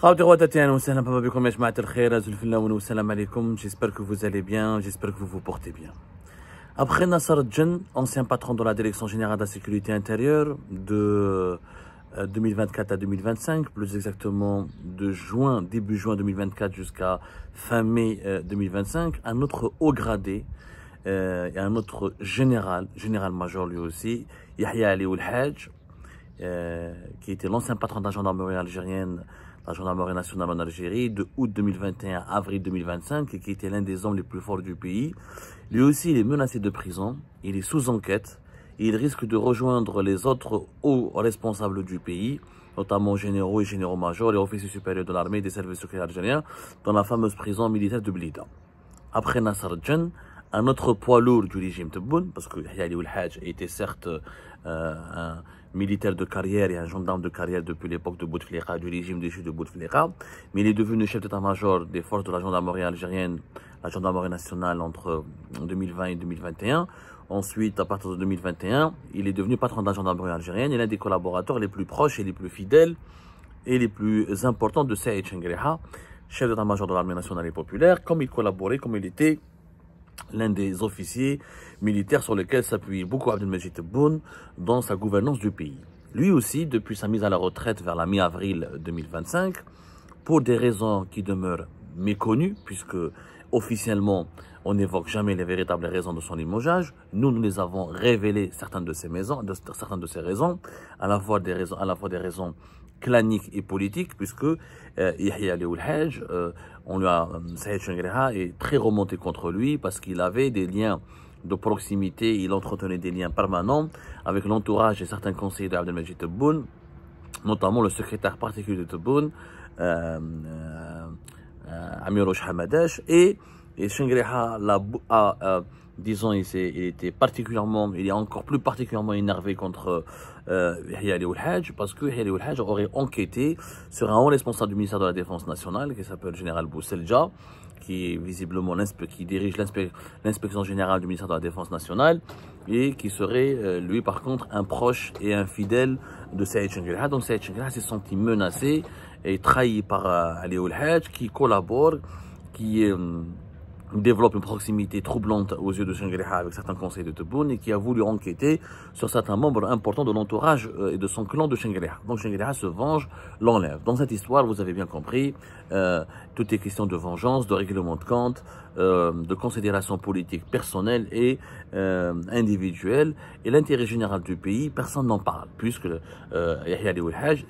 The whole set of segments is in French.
J'espère que vous allez bien, j'espère que vous vous portez bien. Après Nasser Djen, ancien patron de la Direction générale de la sécurité intérieure de 2024 à 2025, plus exactement de début juin 2024 jusqu'à fin mai 2025, un autre haut gradé et un autre général-major lui aussi, Yahya Ali Ould Haj, qui était l'ancien patron de la gendarmerie algérienne, la gendarmerie nationale en Algérie, de août 2021 à avril 2025, et qui était l'un des hommes les plus forts du pays. Lui aussi, il est menacé de prison, il est sous enquête, et il risque de rejoindre les autres hauts responsables du pays, notamment généraux et généraux-majors et officiers supérieurs de l'armée et des services secrets algériens, dans la fameuse prison militaire de Blida. Après Nasser Djen, un autre poids lourd du régime Tebboune, parce que Yahya Ali Ould Haj était certes un militaire de carrière et un gendarme de carrière depuis l'époque de Bouteflika, du régime déchu de Bouteflika, mais il est devenu chef d'état-major des forces de la gendarmerie algérienne, la gendarmerie nationale entre 2020 et 2021. Ensuite, à partir de 2021, il est devenu patron de la gendarmerie algérienne et l'un des collaborateurs les plus proches et les plus fidèles et les plus importants de Saïd Chengreha, chef d'état-major de l'armée nationale et populaire, comme il collaborait, comme il était l'un des officiers militaires sur lesquels s'appuie beaucoup Abdelmajid Tebboune dans sa gouvernance du pays. Lui aussi, depuis sa mise à la retraite vers la mi-avril 2025, pour des raisons qui demeurent méconnues, puisque officiellement on n'évoque jamais les véritables raisons de son limogeage, nous les avons révélées certaines de ces raisons, à la fois des raisons clanique et politique, puisque Yahya Ali Ould Haj, Saïd Chengreha est très remonté contre lui parce qu'il avait des liens de proximité, il entretenait des liens permanents avec l'entourage et certains conseillers d'Abdelmajid Tebboune, notamment le secrétaire particulier de Tebboune, Amirouche Hamadash, et Chengreha disons, il est encore plus particulièrement énervé contre Yahya Ali Ould Haj, parce que Yahya Ali Ould Haj aurait enquêté sur un haut responsable du ministère de la Défense nationale, qui s'appelle le général Bousselja, qui est visiblement qui dirige l'inspection générale du ministère de la Défense nationale, et qui serait, lui par contre, un proche et un fidèle de Saïd Chengreha. Donc Saïd Chengreha s'est senti menacé et trahi par Ali Ould Haj, qui collabore, qui développe une proximité troublante aux yeux de Chengreha avec certains conseillers de Tebboune et qui a voulu enquêter sur certains membres importants de l'entourage et de son clan de Chengreha. Donc Chengreha se venge, l'enlève. Dans cette histoire, vous avez bien compris, tout est question de vengeance, de règlement de compte, de considérations politiques personnelles et individuelles. Et l'intérêt général du pays, personne n'en parle, puisque Yahya Ali Ould Haj,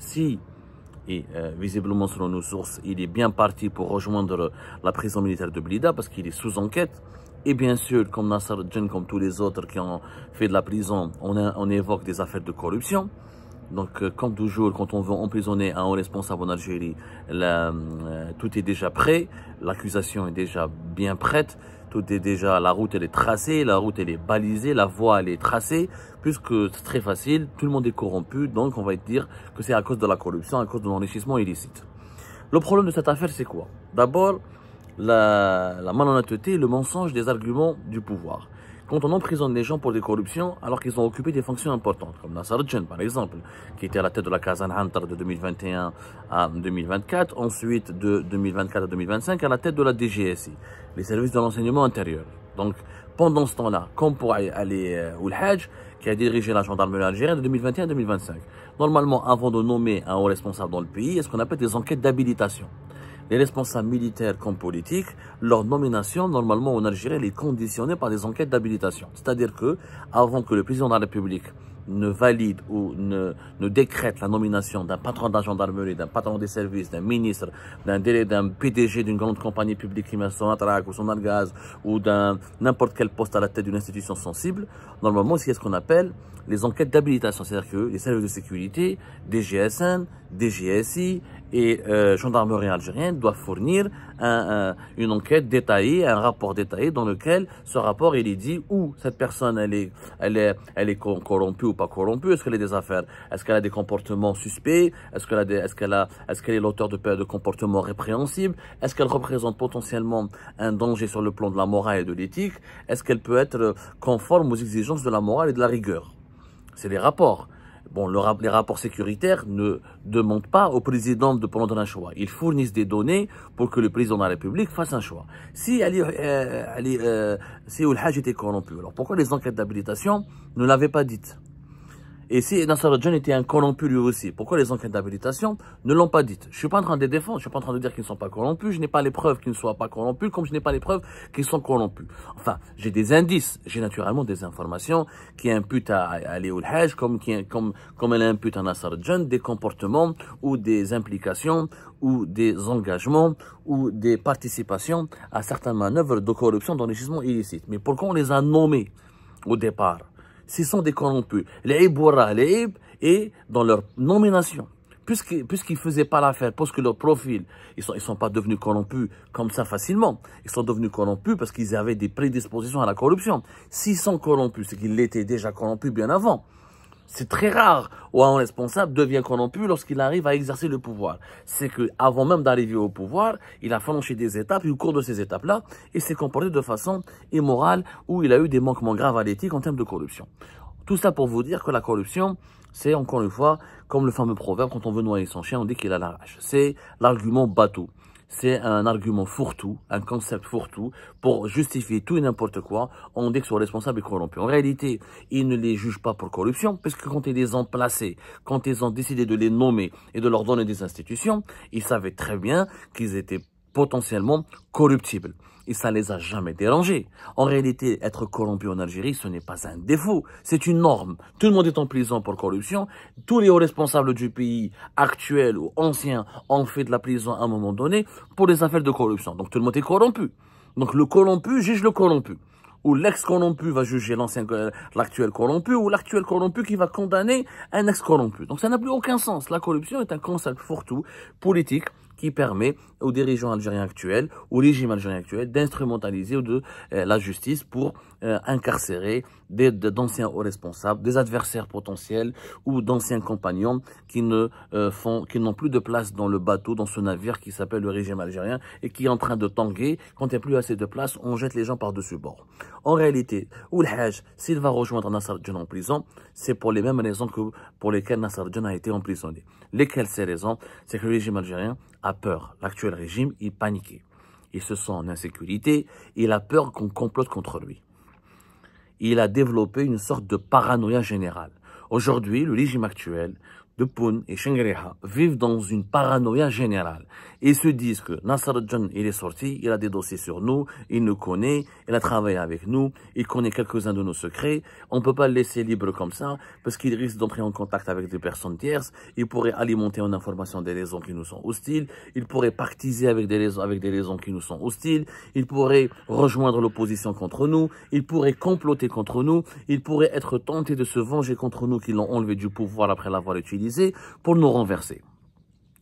et visiblement, selon nos sources, il est bien parti pour rejoindre la prison militaire de Blida parce qu'il est sous enquête. Et bien sûr, comme Nasser Djen, comme tous les autres qui ont fait de la prison, on évoque des affaires de corruption. Donc, comme toujours, quand on veut emprisonner un haut responsable en Algérie, tout est déjà prêt, l'accusation est déjà bien prête, la route elle est tracée, la route elle est balisée, la voie elle est tracée, puisque c'est très facile, tout le monde est corrompu, donc on va dire que c'est à cause de la corruption, à cause de l'enrichissement illicite. Le problème de cette affaire, c'est quoi? D'abord, la malhonnêteté et le mensonge des arguments du pouvoir. Quand on emprisonne les gens pour des corruptions alors qu'ils ont occupé des fonctions importantes, comme Nasser Djen par exemple, qui était à la tête de la Kazan Hantar de 2021 à 2024, ensuite de 2024 à 2025 à la tête de la DGSI, les services de l'enseignement intérieur. Donc pendant ce temps-là, comme pour Ali Ould Haj, qui a dirigé la gendarmerie algérienne de 2021 à 2025, normalement avant de nommer un haut responsable dans le pays, il y a ce qu'on appelle des enquêtes d'habilitation. Les responsables militaires comme politiques, leur nomination, normalement en Algérie, elle est conditionnée par des enquêtes d'habilitation. C'est-à-dire que, avant que le président de la République ne valide ou ne décrète la nomination d'un patron de la gendarmerie, d'un patron des services, d'un ministre, d'un PDG d'une grande compagnie publique qui met son Atrak ou son Algaz ou d'un n'importe quel poste à la tête d'une institution sensible, normalement, c'est ce qu'on appelle les enquêtes d'habilitation. C'est-à-dire que les services de sécurité, DGSN, DGSI et gendarmerie algérienne doivent fournir une enquête détaillée, un rapport détaillé dans lequel ce rapport il est dit où cette personne elle est corrompue ou pas corrompue, est-ce qu'elle a des affaires, est-ce qu'elle a des comportements suspects, est-ce qu'elle est l'auteur de comportements répréhensibles, est-ce qu'elle représente potentiellement un danger sur le plan de la morale et de l'éthique, est-ce qu'elle peut être conforme aux exigences de la morale et de la rigueur. C'est les rapports. Bon, les rapports sécuritaires ne demandent pas au président de prendre un choix. Ils fournissent des données pour que le président de la République fasse un choix. Si Ould Haj était corrompu, alors pourquoi les enquêtes d'habilitation ne l'avaient pas dites? Et si Nasser Al-Jan était un corrompu lui aussi, pourquoi les enquêtes d'habilitation ne l'ont pas dites? Je suis pas en train de les défendre, je suis pas en train de dire qu'ils ne sont pas corrompus, je n'ai pas les preuves qu'ils ne soient pas corrompus, comme je n'ai pas les preuves qu'ils sont corrompus. Enfin, j'ai des indices, j'ai naturellement des informations qui imputent à Ali Ould Haj, comme elle impute à Nasser Al-Jan, des comportements ou des implications ou des engagements ou des participations à certaines manœuvres de corruption, d'enrichissement illicite. Mais pourquoi on les a nommés au départ? S'ils sont des corrompus, les et dans leur nomination, puisqu'ils ne faisaient pas l'affaire, parce que leur profil, ils sont pas devenus corrompus comme ça facilement. Ils sont devenus corrompus parce qu'ils avaient des prédispositions à la corruption. S'ils sont corrompus, c'est qu'ils l'étaient déjà corrompus bien avant. C'est très rare où un responsable devient corrompu lorsqu'il arrive à exercer le pouvoir. C'est que avant même d'arriver au pouvoir, il a franchi des étapes et au cours de ces étapes-là, il s'est comporté de façon immorale où il a eu des manquements graves à l'éthique en termes de corruption. Tout ça pour vous dire que la corruption, c'est encore une fois, comme le fameux proverbe, quand on veut noyer son chien, on dit qu'il a la rage. C'est l'argument bateau. C'est un argument fourre-tout, un concept fourre-tout, pour justifier tout et n'importe quoi. On dit que son responsable est corrompu. En réalité, ils ne les jugent pas pour corruption, parce que quand ils les ont placés, quand ils ont décidé de les nommer et de leur donner des institutions, ils savaient très bien qu'ils étaient potentiellement corruptibles. Et ça les a jamais dérangés. En réalité, être corrompu en Algérie, ce n'est pas un défaut, c'est une norme. Tout le monde est en prison pour corruption. Tous les hauts responsables du pays, actuels ou anciens, ont fait de la prison à un moment donné pour des affaires de corruption. Donc tout le monde est corrompu. Donc le corrompu juge le corrompu. Ou l'ex-corrompu va juger l'actuel corrompu, ou l'actuel corrompu qui va condamner un ex-corrompu. Donc ça n'a plus aucun sens. La corruption est un concept fourre-tout politique qui permet aux dirigeants algériens actuels, au régime algérien actuel, d'instrumentaliser la justice pour incarcérer d'anciens hauts responsables, des adversaires potentiels ou d'anciens compagnons qui n'ont plus de place dans le bateau, dans ce navire qui s'appelle le régime algérien et qui est en train de tanguer. Quand il n'y a plus assez de place, on jette les gens par-dessus bord. En réalité, Ould Haj, s'il va rejoindre Nasser Al-Jan en prison, c'est pour les mêmes raisons que pour lesquelles Nasser Al-Jan a été emprisonné. Lesquelles ces raisons? C'est que le régime algérien a peur. L'actuel régime, il paniquait. Il se sent en insécurité. Il a peur qu'on complote contre lui. Il a développé une sorte de paranoïa générale. Aujourd'hui, le régime actuel de Poun et Chenguereha vivent dans une paranoïa générale. Ils se disent que Nasser Al-Jan, il est sorti, il a des dossiers sur nous, il nous connaît, il a travaillé avec nous, il connaît quelques-uns de nos secrets. On ne peut pas le laisser libre comme ça, parce qu'il risque d'entrer en contact avec des personnes tierces. Il pourrait alimenter en information des raisons qui nous sont hostiles. Il pourrait pactiser avec des raisons qui nous sont hostiles. Il pourrait rejoindre l'opposition contre nous. Il pourrait comploter contre nous. Il pourrait être tenté de se venger contre nous qui l'ont enlevé du pouvoir après l'avoir utilisé pour nous renverser.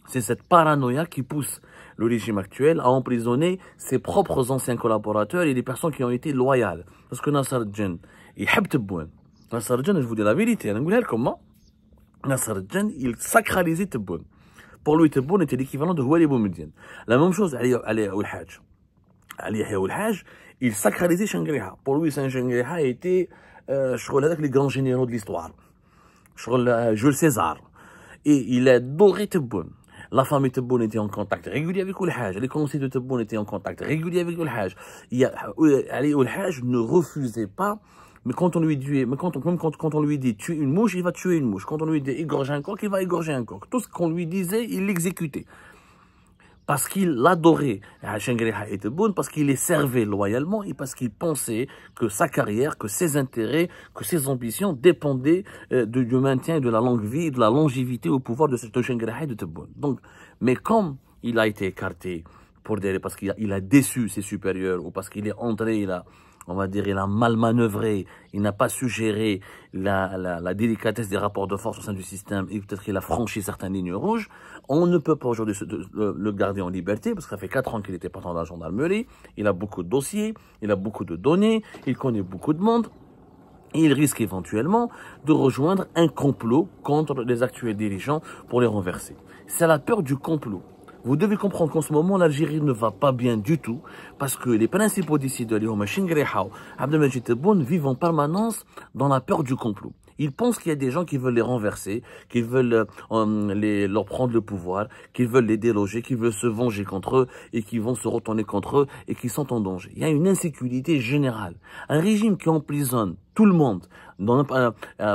C'est cette paranoïa qui pousse le régime actuel à emprisonner ses propres anciens collaborateurs et les personnes qui ont été loyales. Parce que Nasser Al-Jan, il aime Tebboune. Nasser Al-Jan, je vous dis la vérité, comment Nasser Al-Jan, il sacralisait Tebboune. Pour lui, Tebboune était l'équivalent de Houari Boumediene. La même chose, Ali Ould Haj. Ali Ould Haj, il sacralisait Chenguereha. Pour lui, Chenguereha était, je crois, les grands généraux de l'histoire. Je crois, Jules César. Et il adorait Tebboune. La famille Tebboune était en contact régulier avec Ould Haj. Les conseillers de Tebboune étaient en contact régulier avec Ould Haj. Ali Ould Haj ne refusait pas, mais quand on lui dit, quand on lui dit tuer une mouche, il va tuer une mouche. Quand on lui dit égorger un coq, il va égorger un coq. Tout ce qu'on lui disait, il l'exécutait. Parce qu'il adorait Chenguereha et Tebboune, parce qu'il les servait loyalement et parce qu'il pensait que sa carrière, que ses intérêts, que ses ambitions dépendaient du maintien de la longue vie et de la longévité au pouvoir de Chenguereha et de Tebboune. Donc, mais comme il a été écarté parce qu'il a déçu ses supérieurs ou parce qu'il est entré, on va dire, il a mal manœuvré, il n'a pas su gérer la délicatesse des rapports de force au sein du système et peut-être qu'il a franchi certaines lignes rouges, on ne peut pas aujourd'hui le garder en liberté parce que ça fait 4 ans qu'il était partant de la gendarmerie, il a beaucoup de dossiers, il a beaucoup de données, il connaît beaucoup de monde. Et il risque éventuellement de rejoindre un complot contre les actuels dirigeants pour les renverser. C'est la peur du complot. Vous devez comprendre qu'en ce moment, l'Algérie ne va pas bien du tout parce que les principaux décideurs, les Chenguereha, Abdelmadjid Tebboune, vivent en permanence dans la peur du complot. Ils pensent qu'il y a des gens qui veulent les renverser, qui veulent leur prendre le pouvoir, qui veulent les déloger, qui veulent se venger contre eux et qui vont se retourner contre eux et qui sont en danger. Il y a une insécurité générale. Un régime qui emprisonne tout le monde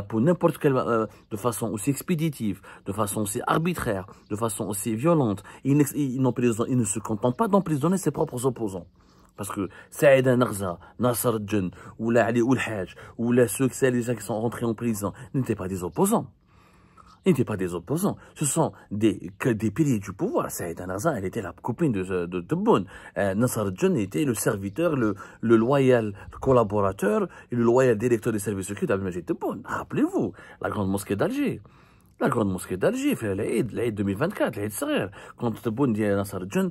pour n'importe quelle de façon aussi expéditive, de façon aussi arbitraire, de façon aussi violente. Il ne se contente pas d'emprisonner ses propres opposants. Parce que Saïda Narza, Nasser Djen, ou Ali Oulhaj, ou les gens qui sont rentrés en prison, n'étaient pas des opposants. Ils n'étaient pas des opposants. Ce sont des piliers du pouvoir. Saïda Narza, elle était la copine de Tebboune. Nasser Djen était le serviteur, le loyal collaborateur et le loyal directeur des services secrets d'Abdelmajid Tebboune. Rappelez-vous, la grande mosquée d'Alger. La grande mosquée d'Alger, fait l'Aïd 2024, l'Aïd Saghir. Quand Tebboune dit à Nasser Djen,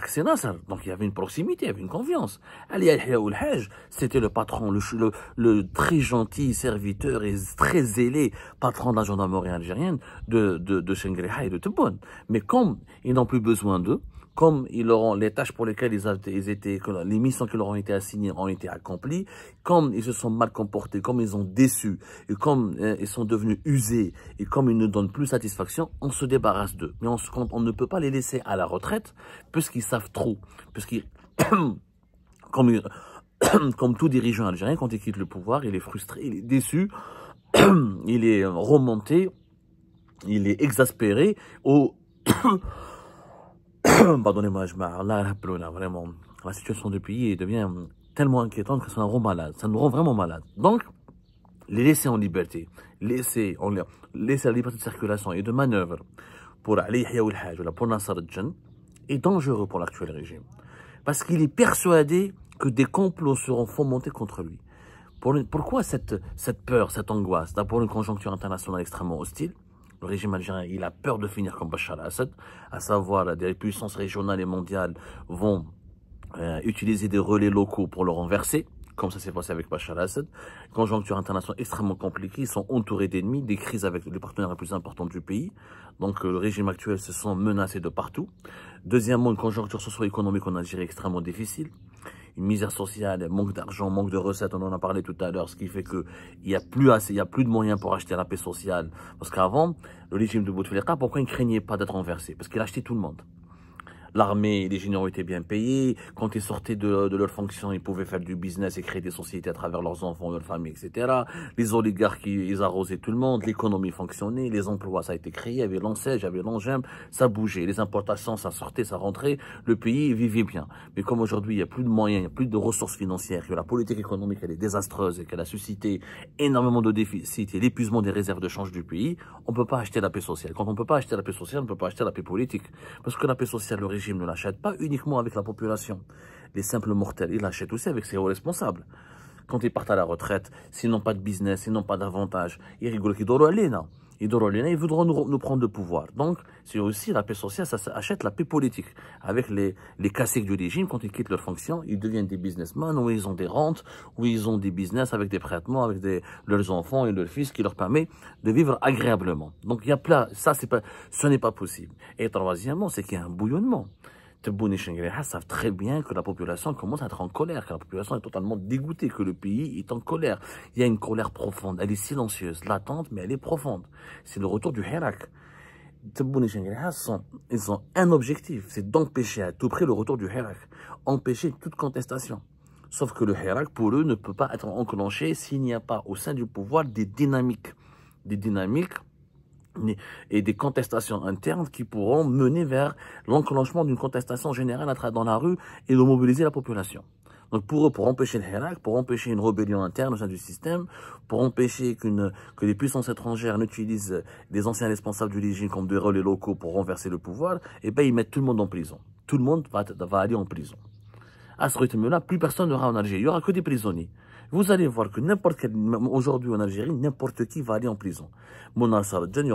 c'est Nasser. Donc il y avait une proximité, il y avait une confiance. Ali Yahya Oulhaj, c'était le patron, le très gentil serviteur et très zélé patron de la gendarmerie algérienne de Chengriha et de Tebboune. Mais comme ils n'ont plus besoin d'eux, comme les tâches pour lesquelles ils étaient, les missions qui leur ont été assignées ont été accomplies, comme ils se sont mal comportés, comme ils ont déçu, et comme ils sont devenus usés, et comme ils ne donnent plus satisfaction, on se débarrasse d'eux. Mais on ne peut pas les laisser à la retraite, puisqu'ils savent trop, puisqu'ils, comme tout dirigeant algérien, quand il quitte le pouvoir, il est frustré, il est déçu, il est remonté, il est exaspéré au pardonnez-moi, vraiment, la situation du pays devient tellement inquiétante que ça nous rend malade. Ça nous rend vraiment malade. Donc, les laisser en liberté, laisser la liberté de circulation et de manœuvre pour Ali Yahya Oulhaj ou pour Nasser Djen est dangereux pour l'actuel régime. Parce qu'il est persuadé que des complots seront fomentés contre lui. Pourquoi cette peur, cette angoisse? D'abord, une conjoncture internationale extrêmement hostile. Le régime algérien, il a peur de finir comme Bachar al-Assad, à savoir des puissances régionales et mondiales vont utiliser des relais locaux pour le renverser, comme ça s'est passé avec Bachar al-Assad. Conjoncture internationale extrêmement compliquée, ils sont entourés d'ennemis, des crises avec les partenaires les plus importants du pays. Donc le régime actuel se sent menacé de partout. Deuxièmement, une conjoncture socio-économique en Algérie extrêmement difficile. Une misère sociale, manque d'argent, manque de recettes, on en a parlé tout à l'heure, ce qui fait que il y a plus de moyens pour acheter la paix sociale. Parce qu'avant, le régime de Bouteflika, pourquoi il ne craignait pas d'être renversé? Parce qu'il achetait tout le monde. L'armée, les généraux étaient bien payés. Quand ils sortaient de leurs fonctions, ils pouvaient faire du business et créer des sociétés à travers leurs enfants, leurs familles, etc. Les oligarques, ils arrosaient tout le monde. L'économie fonctionnait. Les emplois, ça a été créé. Il y avait l'enseigne, il y avait l'engin. Ça bougeait. Les importations, ça sortait, ça rentrait. Le pays vivait bien. Mais comme aujourd'hui, il n'y a plus de moyens, il n'y a plus de ressources financières, que la politique économique, elle est désastreuse et qu'elle a suscité énormément de déficits et l'épuisement des réserves de change du pays, on ne peut pas acheter la paix sociale. Quand on ne peut pas acheter la paix sociale, on ne peut pas acheter la paix politique. Parce que la paix sociale, le régime ne l'achète pas uniquement avec la population. Les simples mortels, ils l'achètent aussi avec ses hauts responsables. Quand ils partent à la retraite, s'ils n'ont pas de business, s'ils n'ont pas d'avantage, ils rigolent qu'ils dorment à l'ENA. Ils voudront nous prendre le pouvoir. Donc, c'est aussi la paix sociale, ça achète la paix politique. Avec les caciques du régime, quand ils quittent leur fonction, ils deviennent des businessmen, où ils ont des rentes, où ils ont des business avec des prêtements, avec leurs enfants et leurs fils, qui leur permet de vivre agréablement. Donc, il y a plein, ce n'est pas possible. Et troisièmement, c'est qu'il y a un bouillonnement. Tebboune et Chengriha savent très bien que la population commence à être en colère, que la population est totalement dégoûtée, que le pays est en colère. Il y a une colère profonde, elle est silencieuse, latente, mais elle est profonde. C'est le retour du Hirak. Tebboune et Chengriha ils ont un objectif, c'est d'empêcher à tout prix le retour du Hirak, empêcher toute contestation. Sauf que le Hirak, pour eux, ne peut pas être enclenché s'il n'y a pas au sein du pouvoir des dynamiques et des contestations internes qui pourront mener vers l'enclenchement d'une contestation générale dans la rue et de mobiliser la population. Donc pour eux, pour empêcher le Hirak, pour empêcher une rébellion interne au sein du système, pour empêcher que les puissances étrangères n'utilisent des anciens responsables du régime comme des relais locaux pour renverser le pouvoir, eh ben ils mettent tout le monde en prison. Tout le monde va aller en prison. À ce rythme-là, plus personne n'aura en Algérie. Il n'y aura que des prisonniers. Vous allez voir que aujourd'hui en Algérie, n'importe qui va aller en prison. Mon Nasser Djen,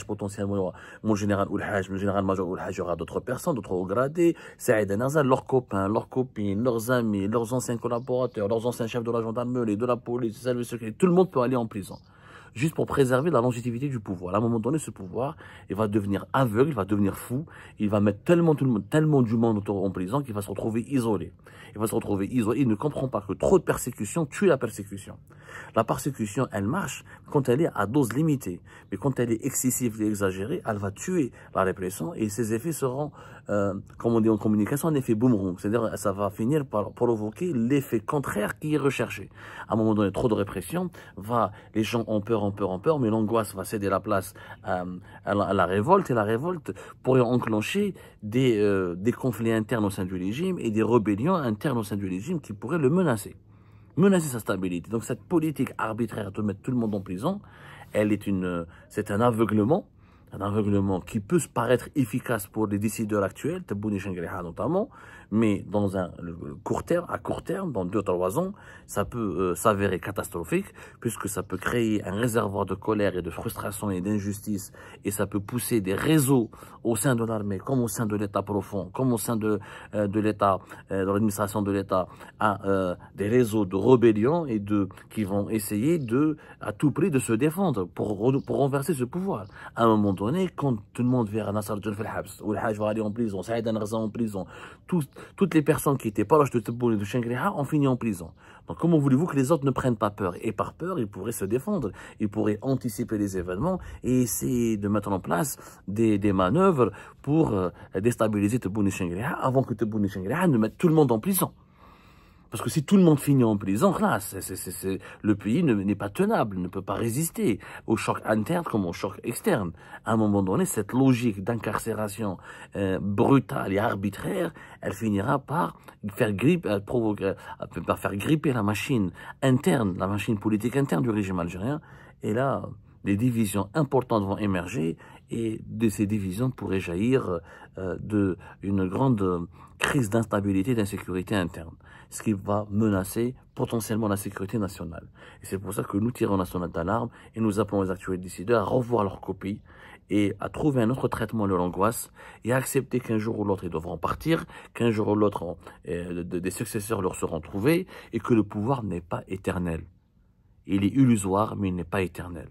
potentiellement, mon général Oulhaj, le général major Oulhaj, il y aura d'autres personnes, d'autres hauts gradés, Saïda Narza, leurs copains, leurs copines, leurs amis, leurs anciens collaborateurs, leurs anciens chefs de la gendarmerie, de la police, des services secrets, tout le monde peut aller en prison. juste pour préserver la longévité du pouvoir. À un moment donné, ce pouvoir, il va devenir aveugle, il va devenir fou, il va mettre tellement du monde autour en prison qu'il va se retrouver isolé. Il va se retrouver isolé, il ne comprend pas que trop de persécution tue la persécution. La persécution, elle marche quand elle est à dose limitée, mais quand elle est excessive et exagérée, elle va tuer la répression et ses effets seront, comme on dit en communication, un effet boomerang. C'est-à-dire, ça va finir par provoquer l'effet contraire qui est recherché. À un moment donné, trop de répression, les gens ont peur, mais l'angoisse va céder la place à la révolte, et la révolte pourrait enclencher des conflits internes au sein du régime et des rébellions internes au sein du régime qui pourraient le menacer sa stabilité. Donc cette politique arbitraire de mettre tout le monde en prison, c'est un aveuglement qui peut se paraître efficace pour les décideurs actuels, Tebboune Chengheleha notamment, mais dans à court terme, dans 2-3 ans, ça peut s'avérer catastrophique, puisque ça peut créer un réservoir de colère et de frustration et d'injustice, et ça peut pousser des réseaux au sein de l'armée, comme au sein de l'État profond, comme au sein de l'État, de l'administration de l'État, à des réseaux de rébellion qui vont essayer à tout prix de se défendre pour renverser ce pouvoir. À un moment donné, quand tout le monde verra Nasser Djen Fil Habs, ou le Hajj va aller en prison, Saïd Anarza en prison, toutes les personnes qui étaient proches de Tebboune et de Chengheleha ont fini en prison. Donc comment voulez-vous que les autres ne prennent pas peur? Et par peur, ils pourraient se défendre, ils pourraient anticiper les événements et essayer de mettre en place des manœuvres pour déstabiliser Tebboune et Chengheleha avant que Tebboune et Chengheleha ne mettent tout le monde en prison. Parce que si tout le monde finit en prison, là, le pays n'est pas tenable, ne peut pas résister au choc interne comme au choc externe. À un moment donné, cette logique d'incarcération brutale et arbitraire, elle finira par faire gripper la machine interne, la machine politique interne du régime algérien. Et là, des divisions importantes vont émerger et de ces divisions pourrait jaillir une grande crise d'instabilité et d'insécurité interne, ce qui va menacer potentiellement la sécurité nationale. Et c'est pour ça que nous tirons la sonnette d'alarme et nous appelons les actuels décideurs à revoir leur copie et à trouver un autre traitement de l'angoisse et à accepter qu'un jour ou l'autre ils devront partir, qu'un jour ou l'autre des successeurs leur seront trouvés et que le pouvoir n'est pas éternel. Il est illusoire, mais il n'est pas éternel.